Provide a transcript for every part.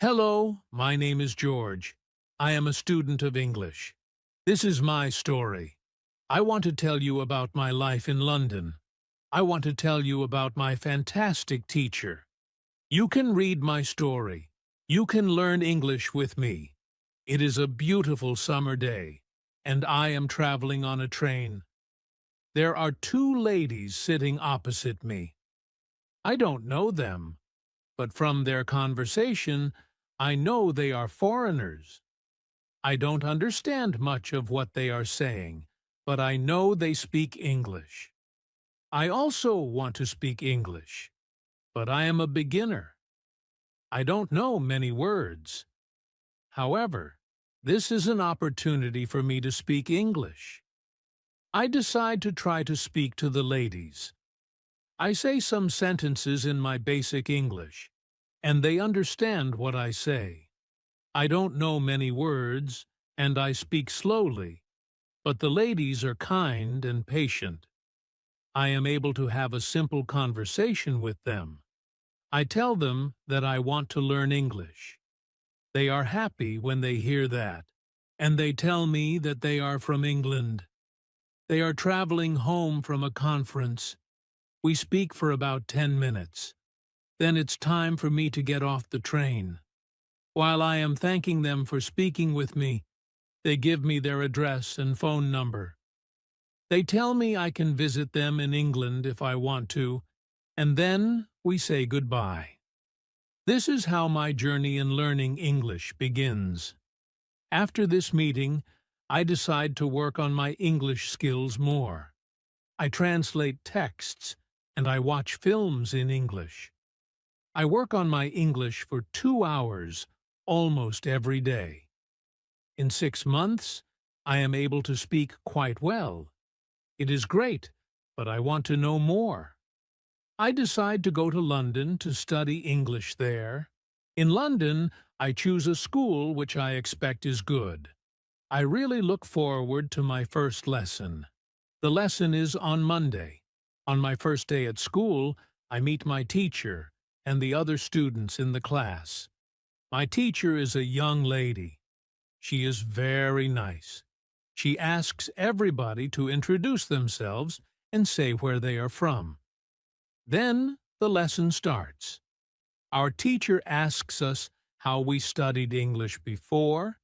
Hello, my name is George. I am a student of English. This is my story. I want to tell you about my life in London. I want to tell you about my fantastic teacher. You can read my story. You can learn English with me. It is a beautiful summer day, and I am traveling on a train. There are two ladies sitting opposite me. I don't know them, but from their conversation, I know they are foreigners. I don't understand much of what they are saying, but I know they speak English. I also want to speak English, but I am a beginner. I don't know many words. However, this is an opportunity for me to speak English. I decide to try to speak to the ladies. I say some sentences in my basic English, and they understand what I say. I don't know many words, and I speak slowly, but the ladies are kind and patient. I am able to have a simple conversation with them. I tell them that I want to learn English. They are happy when they hear that, and they tell me that they are from England. They are traveling home from a conference. We speak for about 10 minutes. Then it's time for me to get off the train. While I am thanking them for speaking with me, they give me their address and phone number. They tell me I can visit them in England if I want to, and then we say goodbye. This is how my journey in learning English begins. After this meeting, I decide to work on my English skills more. I translate texts, and I watch films in English. I work on my English for 2 hours, almost every day. In 6 months, I am able to speak quite well. It is great, but I want to know more. I decide to go to London to study English there. In London, I choose a school which I expect is good. I really look forward to my first lesson. The lesson is on Monday. On my first day at school, I meet my teacher and the other students in the class. My teacher is a young lady. She is very nice. She asks everybody to introduce themselves and say where they are from. Then the lesson starts. Our teacher asks us how we studied English before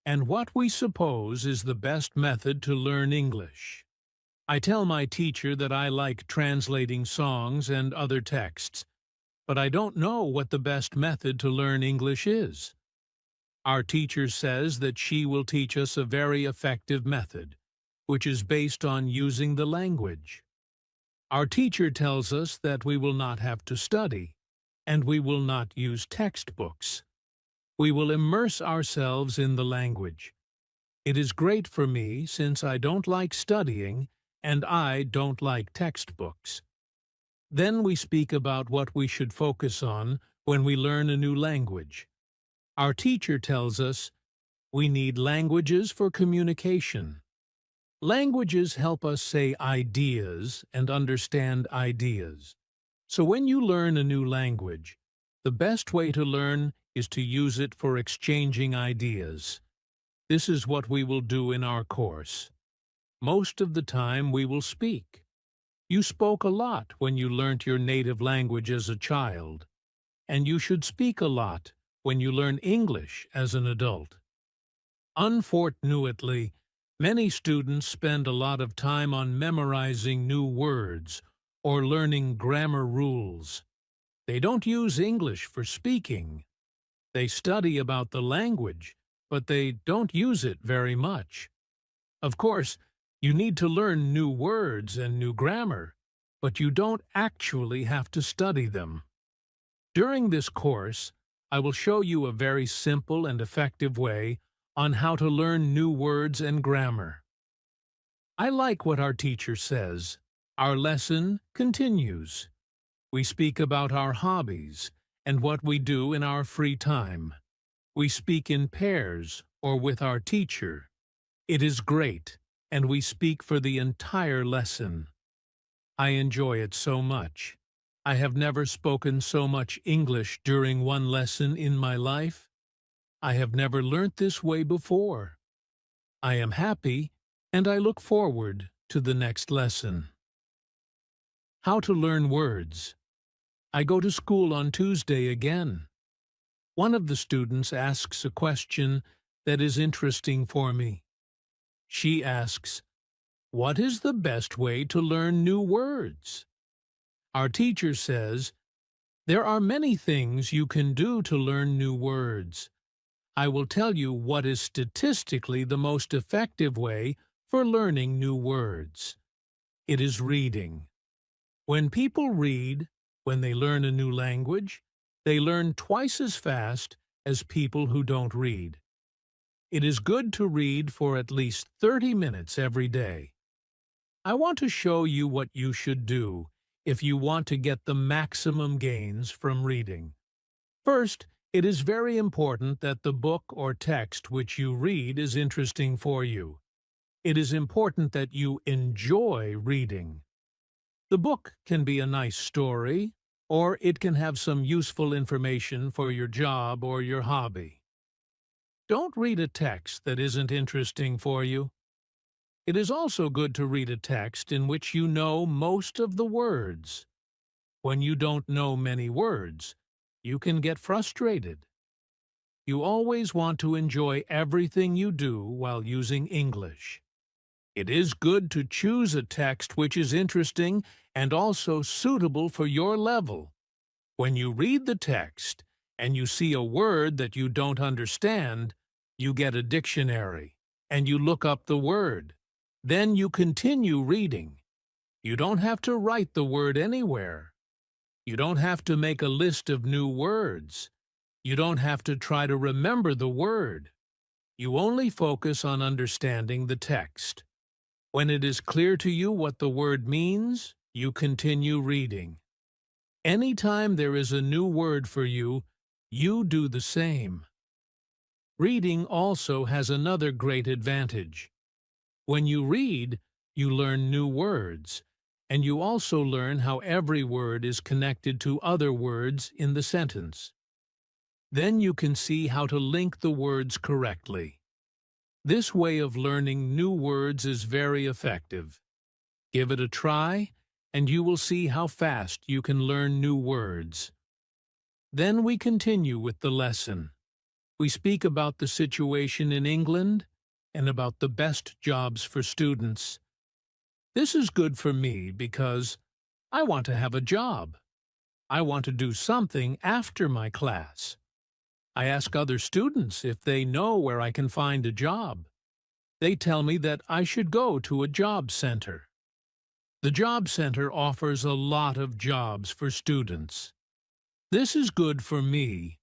and what we suppose is the best method to learn English. I tell my teacher that I like translating songs and other texts, but I don't know what the best method to learn English is. Our teacher says that she will teach us a very effective method, which is based on using the language. Our teacher tells us that we will not have to study, and we will not use textbooks. We will immerse ourselves in the language. It is great for me since I don't like studying and I don't like textbooks. Then we speak about what we should focus on when we learn a new language. Our teacher tells us we need languages for communication. Languages help us say ideas and understand ideas. So when you learn a new language, the best way to learn is to use it for exchanging ideas. This is what we will do in our course. Most of the time we will speak. You spoke a lot when you learnt your native language as a child, and you should speak a lot when you learn English as an adult. Unfortunately, many students spend a lot of time on memorizing new words or learning grammar rules. They don't use English for speaking. They study about the language, but they don't use it very much. Of course, you need to learn new words and new grammar, but you don't actually have to study them. During this course, I will show you a very simple and effective way on how to learn new words and grammar. I like what our teacher says. Our lesson continues. We speak about our hobbies and what we do in our free time. We speak in pairs or with our teacher. It is great, and we speak for the entire lesson. I enjoy it so much. I have never spoken so much English during one lesson in my life. I have never learnt this way before. I am happy, and I look forward to the next lesson. How to learn words. I go to school on Tuesday again. One of the students asks a question that is interesting for me. She asks, "What is the best way to learn new words?" Our teacher says, "There are many things you can do to learn new words. I will tell you what is statistically the most effective way for learning new words. It is reading. When people read, when they learn a new language, they learn twice as fast as people who don't read. It is good to read for at least 30 minutes every day. I want to show you what you should do if you want to get the maximum gains from reading. First, it is very important that the book or text which you read is interesting for you. It is important that you enjoy reading. The book can be a nice story, or it can have some useful information for your job or your hobby. Don't read a text that isn't interesting for you. It is also good to read a text in which you know most of the words. When you don't know many words, you can get frustrated. You always want to enjoy everything you do while using English. It is good to choose a text which is interesting and also suitable for your level. When you read the text and you see a word that you don't understand, you get a dictionary and you look up the word. Then you continue reading. You don't have to write the word anywhere. You don't have to make a list of new words. You don't have to try to remember the word. You only focus on understanding the text. When it is clear to you what the word means, you continue reading. Anytime there is a new word for you, you do the same. Reading also has another great advantage. When you read, you learn new words, and you also learn how every word is connected to other words in the sentence. Then you can see how to link the words correctly. This way of learning new words is very effective. Give it a try, and you will see how fast you can learn new words. Then we continue with the lesson. We speak about the situation in England and about the best jobs for students. This is good for me because I want to have a job. I want to do something after my class. I ask other students if they know where I can find a job. They tell me that I should go to a job center. The job center offers a lot of jobs for students. This is good for me,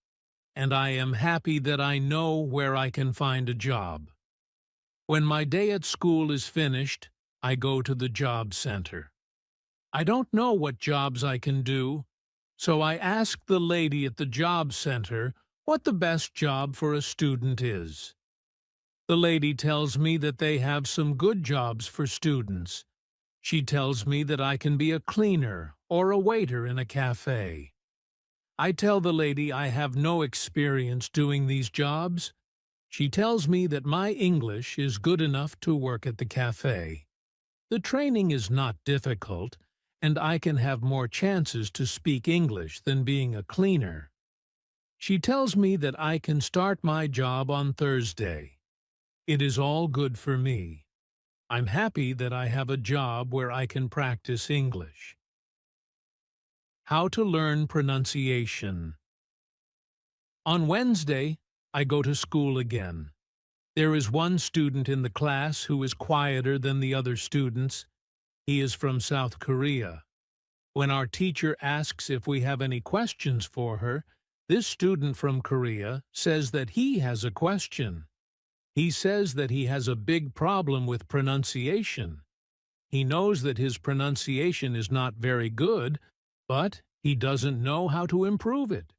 and I am happy that I know where I can find a job. When my day at school is finished, I go to the job center. I don't know what jobs I can do, so I ask the lady at the job center what the best job for a student is. The lady tells me that they have some good jobs for students. She tells me that I can be a cleaner or a waiter in a cafe. I tell the lady I have no experience doing these jobs. She tells me that my English is good enough to work at the cafe. The training is not difficult, and I can have more chances to speak English than being a cleaner. She tells me that I can start my job on Thursday. It is all good for me. I'm happy that I have a job where I can practice English. How to learn pronunciation. On Wednesday, I go to school again. There is one student in the class who is quieter than the other students. He is from South Korea. When our teacher asks if we have any questions for her, this student from Korea says that he has a question. He says that he has a big problem with pronunciation. He knows that his pronunciation is not very good, but he doesn't know how to improve it.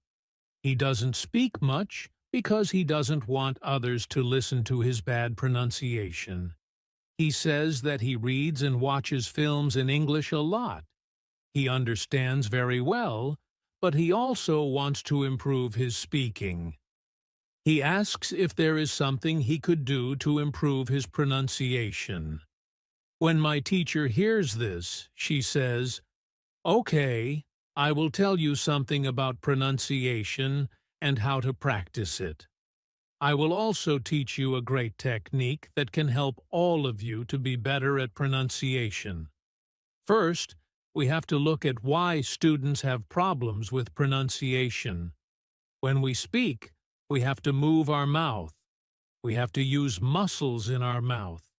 He doesn't speak much because he doesn't want others to listen to his bad pronunciation. He says that he reads and watches films in English a lot. He understands very well, but he also wants to improve his speaking. He asks if there is something he could do to improve his pronunciation. When my teacher hears this, she says, "Okay, I will tell you something about pronunciation and how to practice it. I will also teach you a great technique that can help all of you to be better at pronunciation. First, we have to look at why students have problems with pronunciation. When we speak, we have to move our mouth. We have to use muscles in our mouth.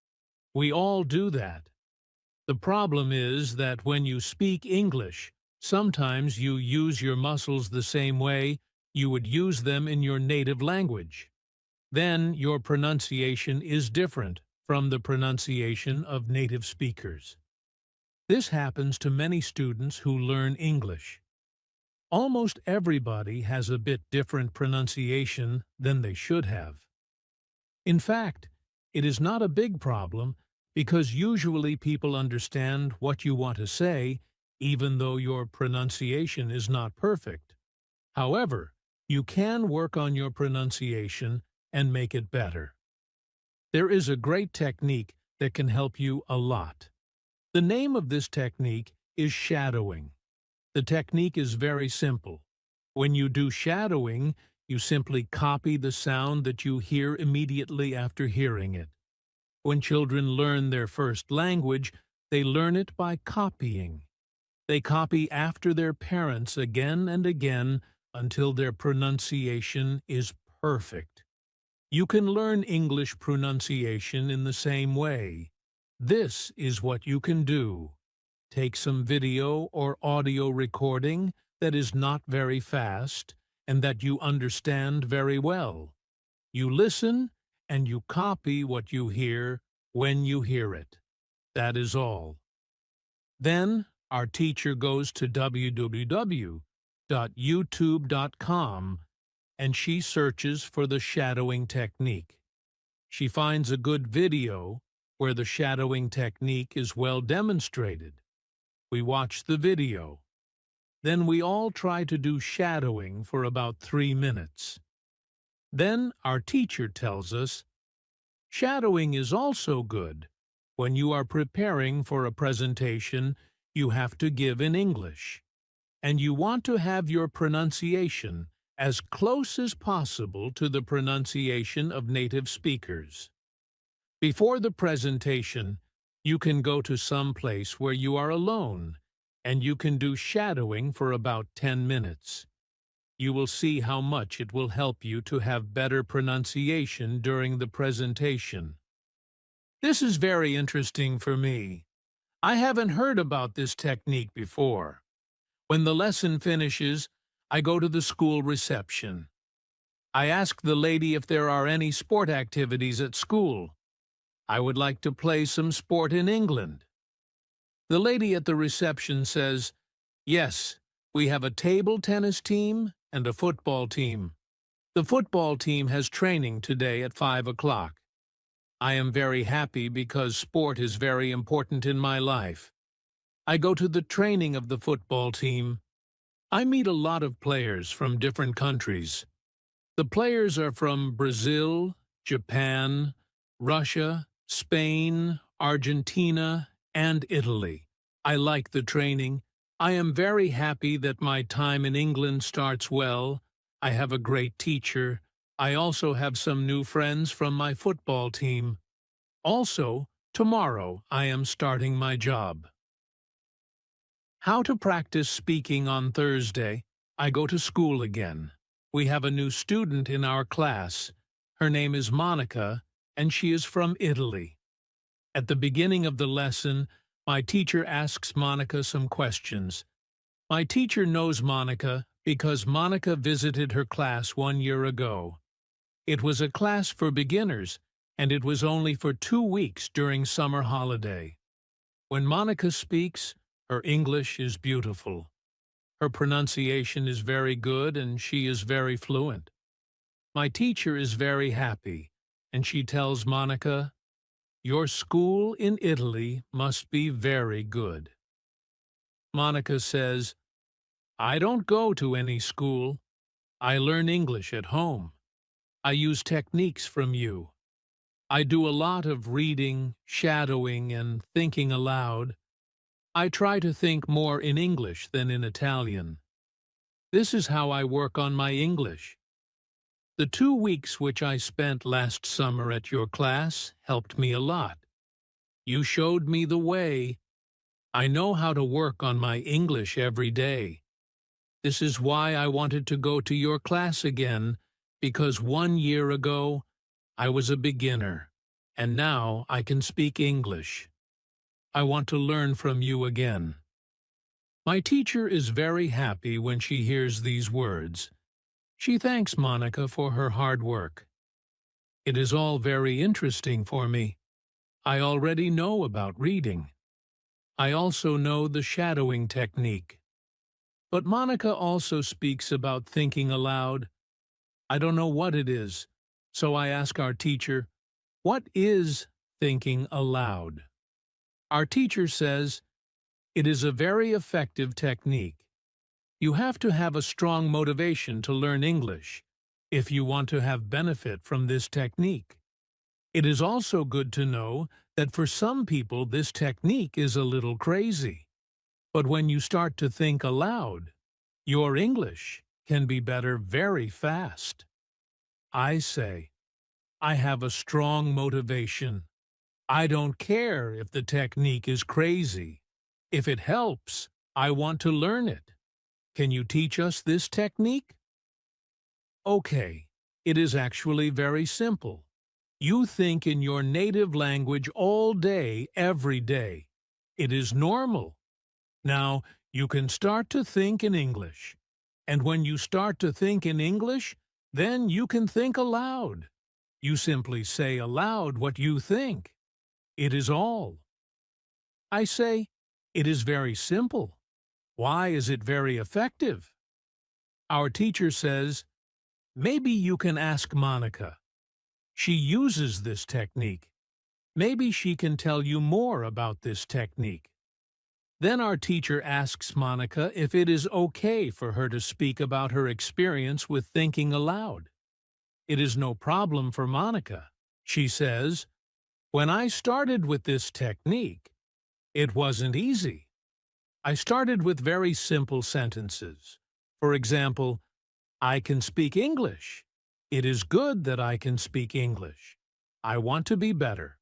We all do that. The problem is that when you speak English, sometimes you use your muscles the same way you would use them in your native language. Then your pronunciation is different from the pronunciation of native speakers. This happens to many students who learn English. Almost everybody has a bit different pronunciation than they should have. In fact, it is not a big problem because usually people understand what you want to say even though your pronunciation is not perfect. However, you can work on your pronunciation and make it better. There is a great technique that can help you a lot. The name of this technique is shadowing. The technique is very simple. When you do shadowing, you simply copy the sound that you hear immediately after hearing it. When children learn their first language, they learn it by copying. They copy after their parents again and again until their pronunciation is perfect. You can learn English pronunciation in the same way. This is what you can do. Take some video or audio recording that is not very fast and that you understand very well. You listen and you copy what you hear when you hear it. That is all. Then our teacher goes to www.youtube.com and she searches for the shadowing technique. She finds a good video where the shadowing technique is well demonstrated. We watch the video. Then we all try to do shadowing for about 3 minutes. Then our teacher tells us, shadowing is also good. When you are preparing for a presentation you have to give in English, and you want to have your pronunciation as close as possible to the pronunciation of native speakers. Before the presentation, you can go to some place where you are alone, and you can do shadowing for about 10 minutes. You will see how much it will help you to have better pronunciation during the presentation. This is very interesting for me. I haven't heard about this technique before. When the lesson finishes, I go to the school reception. I ask the lady if there are any sport activities at school. I would like to play some sport in England. The lady at the reception says, yes, we have a table tennis team and a football team. The football team has training today at 5 o'clock. I am very happy because sport is very important in my life. I go to the training of the football team. I meet a lot of players from different countries. The players are from Brazil, Japan, Russia, Spain, Argentina, and Italy. I like the training. I am very happy that my time in England starts well. I have a great teacher. I also have some new friends from my football team. Also, tomorrow I am starting my job. How to practice speaking on Thursday. I go to school again. We have a new student in our class. Her name is Monica, and she is from Italy. At the beginning of the lesson, my teacher asks Monica some questions. My teacher knows Monica because Monica visited her class 1 year ago. It was a class for beginners, and it was only for 2 weeks during summer holiday. When Monica speaks, her English is beautiful. Her pronunciation is very good and she is very fluent. My teacher is very happy, and she tells Monica, your school in Italy must be very good. Monica says, I don't go to any school. I learn English at home. I use techniques from you. I do a lot of reading, shadowing, and thinking aloud. I try to think more in English than in Italian. This is how I work on my English. The 2 weeks which I spent last summer at your class helped me a lot. You showed me the way. I know how to work on my English every day. This is why I wanted to go to your class again, because 1 year ago, I was a beginner, and now I can speak English. I want to learn from you again. My teacher is very happy when she hears these words. She thanks Monica for her hard work. It is all very interesting for me. I already know about reading. I also know the shadowing technique. But Monica also speaks about thinking aloud. I don't know what it is, so I ask our teacher, what is thinking aloud? Our teacher says, it is a very effective technique. You have to have a strong motivation to learn English if you want to have benefit from this technique. It is also good to know that for some people this technique is a little crazy. But when you start to think aloud, your English can be better very fast. I say, I have a strong motivation. I don't care if the technique is crazy. If it helps, I want to learn it. Can you teach us this technique? Okay, it is actually very simple. You think in your native language all day, every day. It is normal. Now, you can start to think in English. And when you start to think in English, then you can think aloud. You simply say aloud what you think. It is all. I say, it is very simple. Why is it very effective? Our teacher says, maybe you can ask Monica. She uses this technique. Maybe she can tell you more about this technique. Then our teacher asks Monica if it is okay for her to speak about her experience with thinking aloud. It is no problem for Monica. She says, when I started with this technique, it wasn't easy. I started with very simple sentences. For example, I can speak English. It is good that I can speak English. I want to be better.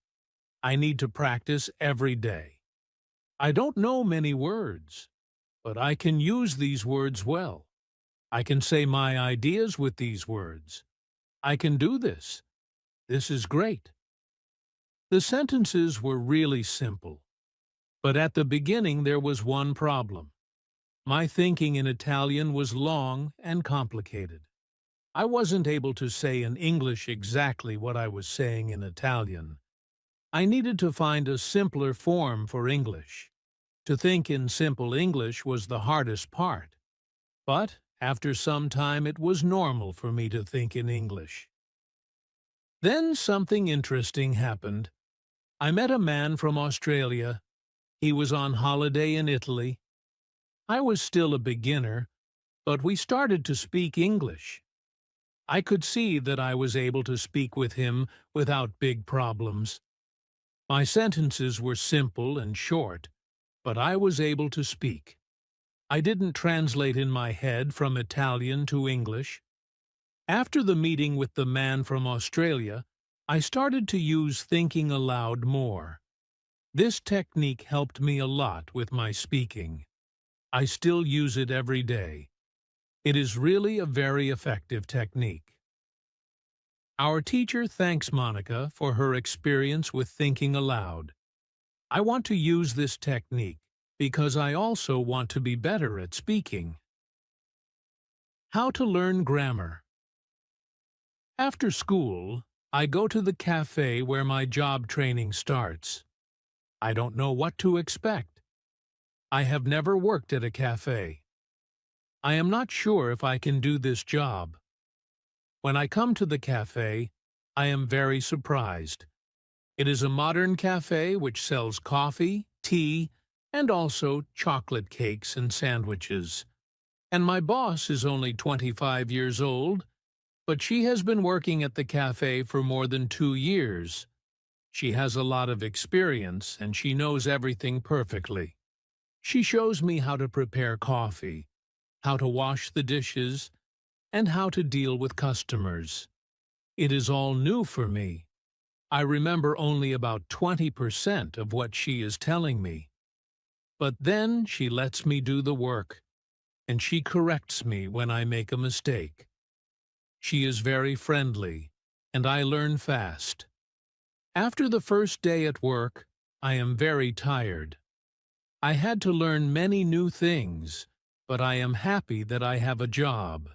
I need to practice every day. I don't know many words, but I can use these words well. I can say my ideas with these words. I can do this. This is great. The sentences were really simple. But at the beginning there was one problem. My thinking in Italian was long and complicated. I wasn't able to say in English exactly what I was saying in Italian. I needed to find a simpler form for English. To think in simple English was the hardest part. But after some time it was normal for me to think in English. Then something interesting happened. I met a man from Australia. He was on holiday in Italy. I was still a beginner, but we started to speak English. I could see that I was able to speak with him without big problems. My sentences were simple and short, but I was able to speak. I didn't translate in my head from Italian to English. After the meeting with the man from Australia, I started to use thinking aloud more. This technique helped me a lot with my speaking. I still use it every day. It is really a very effective technique. Our teacher thanks Monica for her experience with thinking aloud. I want to use this technique because I also want to be better at speaking. How to learn grammar. After school, I go to the cafe where my job training starts. I don't know what to expect. I have never worked at a cafe. I am not sure if I can do this job. When I come to the cafe, I am very surprised. It is a modern cafe which sells coffee, tea, and also chocolate cakes and sandwiches. And my boss is only 25 years old, but she has been working at the cafe for more than 2 years. She has a lot of experience and she knows everything perfectly. She shows me how to prepare coffee, how to wash the dishes, and how to deal with customers. It is all new for me. I remember only about 20% of what she is telling me. But then she lets me do the work, and she corrects me when I make a mistake. She is very friendly, and I learn fast. After the first day at work, I am very tired. I had to learn many new things, but I am happy that I have a job.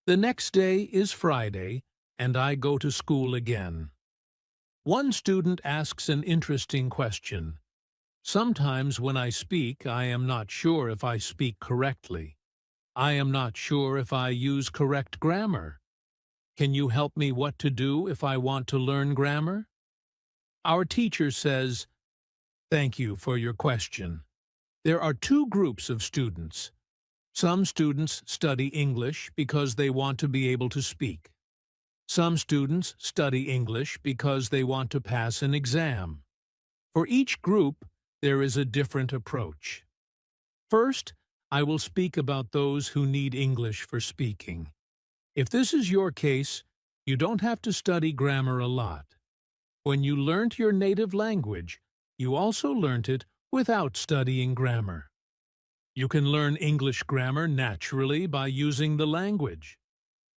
The next day is Friday, and I go to school again. One student asks an interesting question. Sometimes when I speak, I am not sure if I speak correctly. I am not sure if I use correct grammar. Can you help me what to do if I want to learn grammar? Our teacher says, "Thank you for your question. There are two groups of students. Some students study English because they want to be able to speak. Some students study English because they want to pass an exam. For each group, there is a different approach. First, I will speak about those who need English for speaking. If this is your case, you don't have to study grammar a lot. When you learnt your native language, you also learnt it without studying grammar. You can learn English grammar naturally by using the language.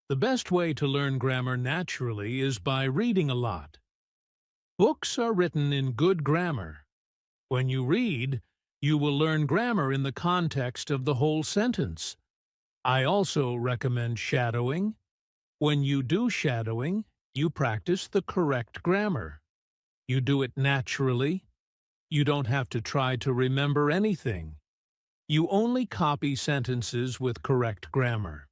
The best way to learn grammar naturally is by reading a lot. Books are written in good grammar. When you read, you will learn grammar in the context of the whole sentence. I also recommend shadowing. When you do shadowing, you practice the correct grammar. You do it naturally. You don't have to try to remember anything. You only copy sentences with correct grammar.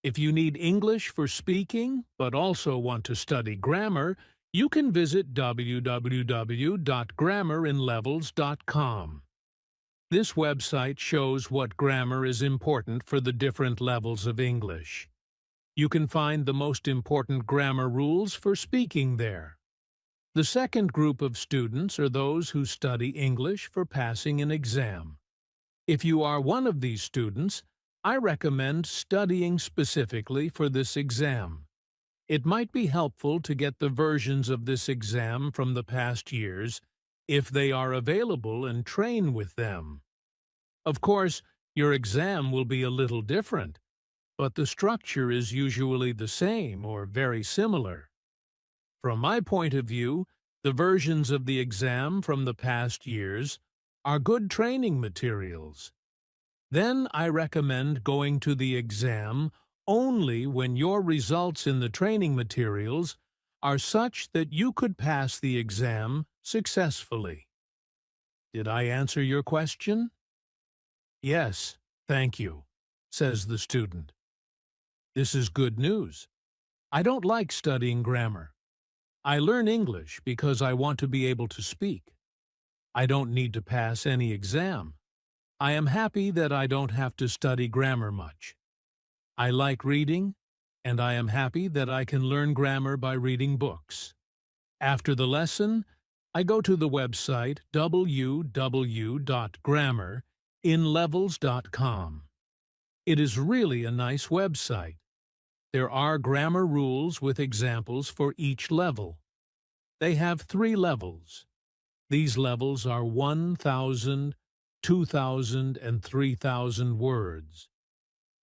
If you need English for speaking, but also want to study grammar, you can visit www.grammarinlevels.com. This website shows what grammar is important for the different levels of English. You can find the most important grammar rules for speaking there. The second group of students are those who study English for passing an exam. If you are one of these students, I recommend studying specifically for this exam. It might be helpful to get the versions of this exam from the past years if they are available and train with them. Of course, your exam will be a little different, but the structure is usually the same or very similar. From my point of view, the versions of the exam from the past years are good training materials. Then I recommend going to the exam only when your results in the training materials are such that you could pass the exam successfully. Did I answer your question? Yes, thank you, says the student. This is good news. I don't like studying grammar. I learn English because I want to be able to speak. I don't need to pass any exam. I am happy that I don't have to study grammar much. I like reading, and I am happy that I can learn grammar by reading books. After the lesson, I go to the website www.grammarinlevels.com. It is really a nice website. There are grammar rules with examples for each level. They have 3 levels. These levels are 1,000, 2,000, and 3,000 words.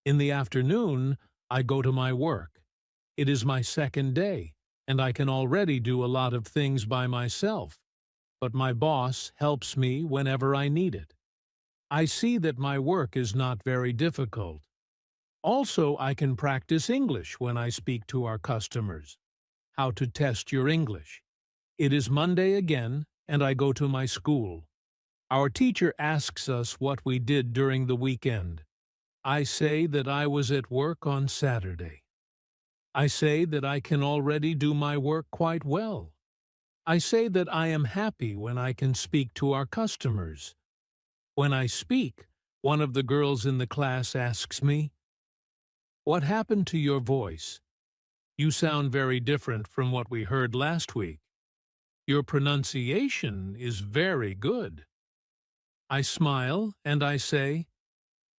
In the afternoon, I go to my work. It is my second day, and I can already do a lot of things by myself, but my boss helps me whenever I need it. I see that my work is not very difficult. Also, I can practice English when I speak to our customers. How to test your English. It is Monday again, and I go to my school. Our teacher asks us what we did during the weekend. I say that I was at work on Saturday. I say that I can already do my work quite well. I say that I am happy when I can speak to our customers. When I speak, one of the girls in the class asks me, What happened to your voice? You sound very different from what we heard last week. Your pronunciation is very good. I smile and I say,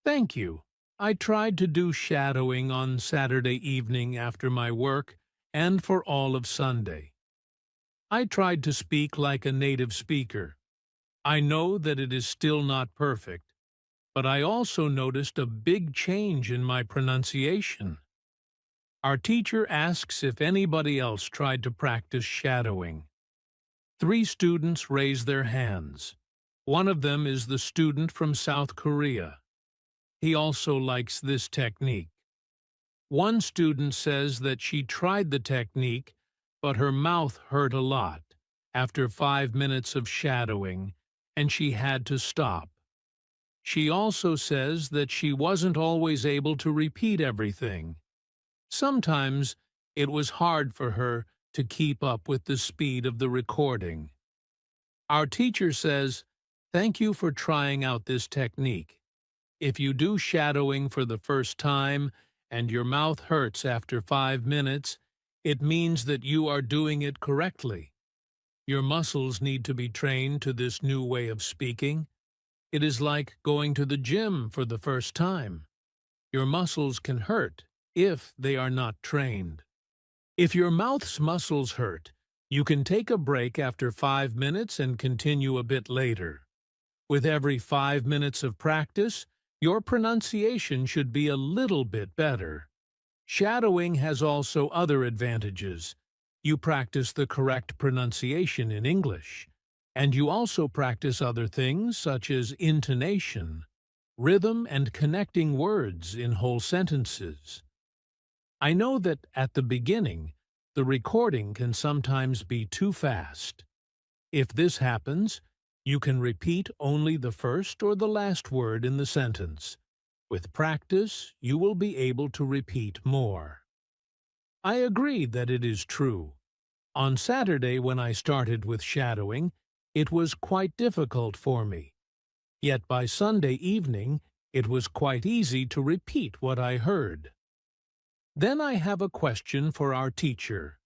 "Thank you. I tried to do shadowing on Saturday evening after my work and for all of Sunday. I tried to speak like a native speaker. I know that it is still not perfect, but I also noticed a big change in my pronunciation." Our teacher asks if anybody else tried to practice shadowing. 3 students raise their hands. One of them is the student from South Korea. He also likes this technique. One student says that she tried the technique, but her mouth hurt a lot after 5 minutes of shadowing, and she had to stop. She also says that she wasn't always able to repeat everything. Sometimes it was hard for her to keep up with the speed of the recording. Our teacher says, "Thank you for trying out this technique. If you do shadowing for the first time and your mouth hurts after 5 minutes, it means that you are doing it correctly. Your muscles need to be trained to this new way of speaking. It is like going to the gym for the first time. Your muscles can hurt if they are not trained. If your mouth's muscles hurt, you can take a break after 5 minutes and continue a bit later. With every 5 minutes of practice, your pronunciation should be a little bit better." Shadowing has also other advantages. You practice the correct pronunciation in English, and you also practice other things such as intonation, rhythm, and connecting words in whole sentences. I know that at the beginning, the recording can sometimes be too fast. If this happens, you can repeat only the first or the last word in the sentence. With practice, you will be able to repeat more. I agree that it is true. On Saturday, when I started with shadowing, it was quite difficult for me. Yet by Sunday evening, it was quite easy to repeat what I heard. Then I have a question for our teacher.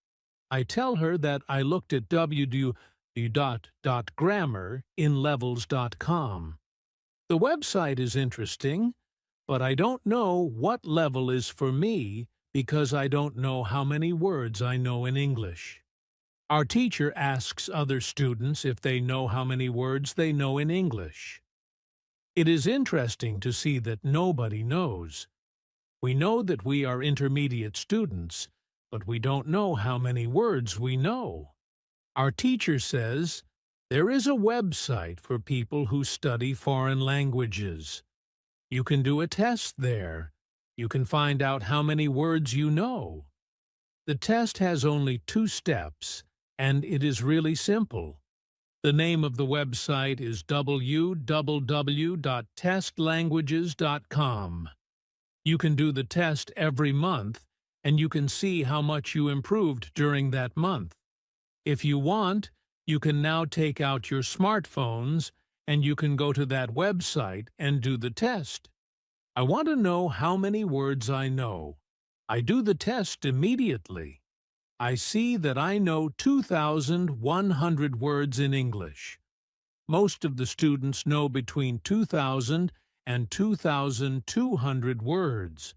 I tell her that I looked at www.grammar in levels.com. The website is interesting, but I don't know what level is for me because I don't know how many words I know in English. Our teacher asks other students if they know how many words they know in English. It is interesting to see that nobody knows. We know that we are intermediate students, but we don't know how many words we know. Our teacher says, there is a website for people who study foreign languages. You can do a test there. You can find out how many words you know. The test has only 2 steps, and it is really simple. The name of the website is www.testlanguages.com. You can do the test every month, and you can see how much you improved during that month. If you want, you can now take out your smartphones, and you can go to that website and do the test. I want to know how many words I know. I do the test immediately. I see that I know 2,100 words in English. Most of the students know between 2,000 and 2,200 words.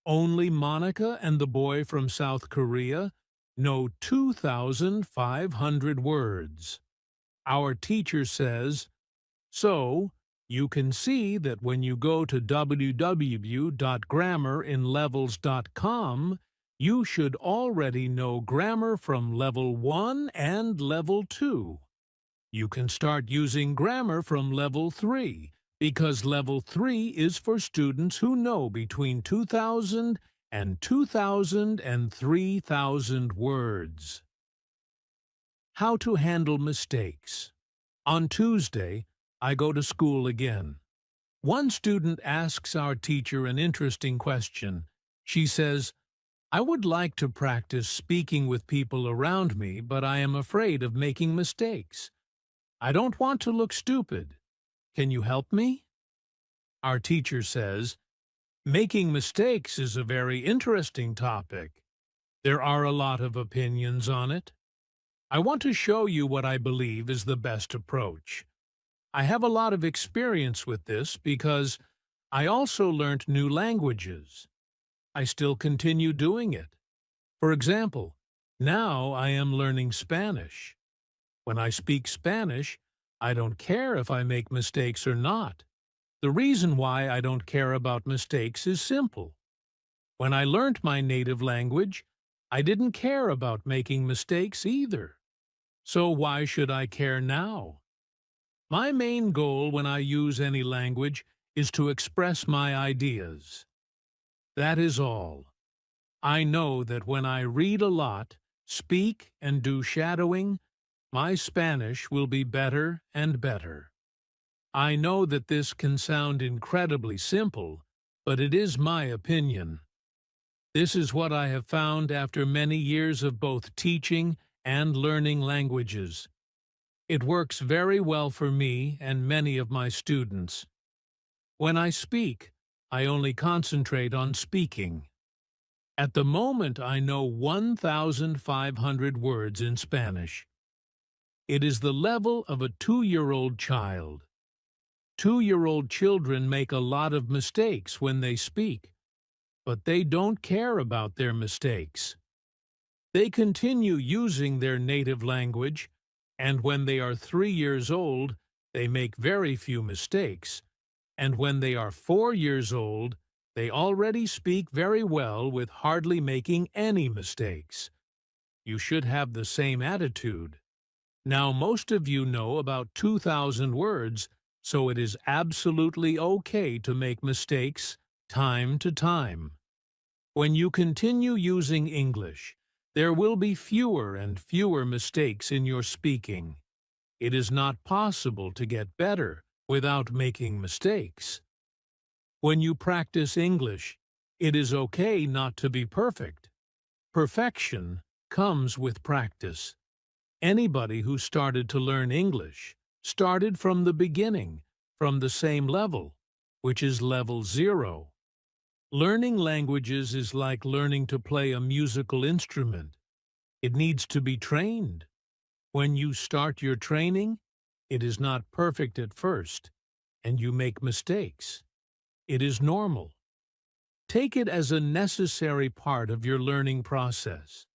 Only Monica and the boy from South Korea know 2,500 words. Our teacher says, so, you can see that when you go to www.grammerinlevels.com, you should already know grammar from level 1 and level 2. You can start using grammar from level 3, because level 3 is for students who know between 2,000 and 2,000 and 3,000 words. How to handle mistakes. On Tuesday, I go to school again. One student asks our teacher an interesting question. She says, I would like to practice speaking with people around me, but I am afraid of making mistakes. I don't want to look stupid. Can you help me? Our teacher says, Making mistakes is a very interesting topic. There are a lot of opinions on it. I want to show you what I believe is the best approach. I have a lot of experience with this because I also learned new languages. I still continue doing it. For example, now I am learning Spanish. When I speak Spanish, I don't care if I make mistakes or not. The reason why I don't care about mistakes is simple. When I learned my native language, I didn't care about making mistakes either. So why should I care now? My main goal when I use any language is to express my ideas. That is all. I know that when I read a lot, speak, and do shadowing, my Spanish will be better and better. I know that this can sound incredibly simple, but it is my opinion. This is what I have found after many years of both teaching and learning languages. It works very well for me and many of my students. When I speak, I only concentrate on speaking. At the moment, I know 1,500 words in Spanish. It is the level of a 2-year-old child. 2-year-old children make a lot of mistakes when they speak, but they don't care about their mistakes. They continue using their native language, and when they are 3 years old, they make very few mistakes, and when they are 4 years old, they already speak very well with hardly making any mistakes. You should have the same attitude. Now, most of you know about 2,000 words, so it is absolutely okay to make mistakes time to time. When you continue using English, there will be fewer and fewer mistakes in your speaking. It is not possible to get better without making mistakes. When you practice English, it is okay not to be perfect. Perfection comes with practice. Anybody who started to learn English started from the beginning, from the same level, which is level 0. Learning languages is like learning to play a musical instrument. It needs to be trained. When you start your training, it is not perfect at first, and you make mistakes. It is normal. Take it as a necessary part of your learning process.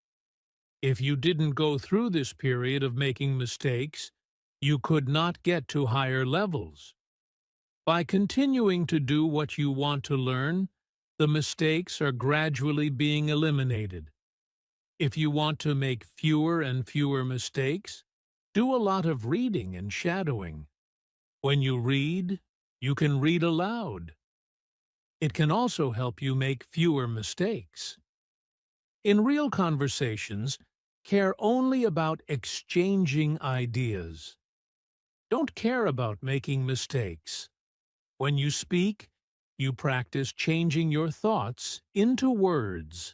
If you didn't go through this period of making mistakes, you could not get to higher levels. By continuing to do what you want to learn, the mistakes are gradually being eliminated. If you want to make fewer and fewer mistakes, do a lot of reading and shadowing. When you read, you can read aloud. It can also help you make fewer mistakes. In real conversations, care only about exchanging ideas. Don't care about making mistakes. When you speak, you practice changing your thoughts into words.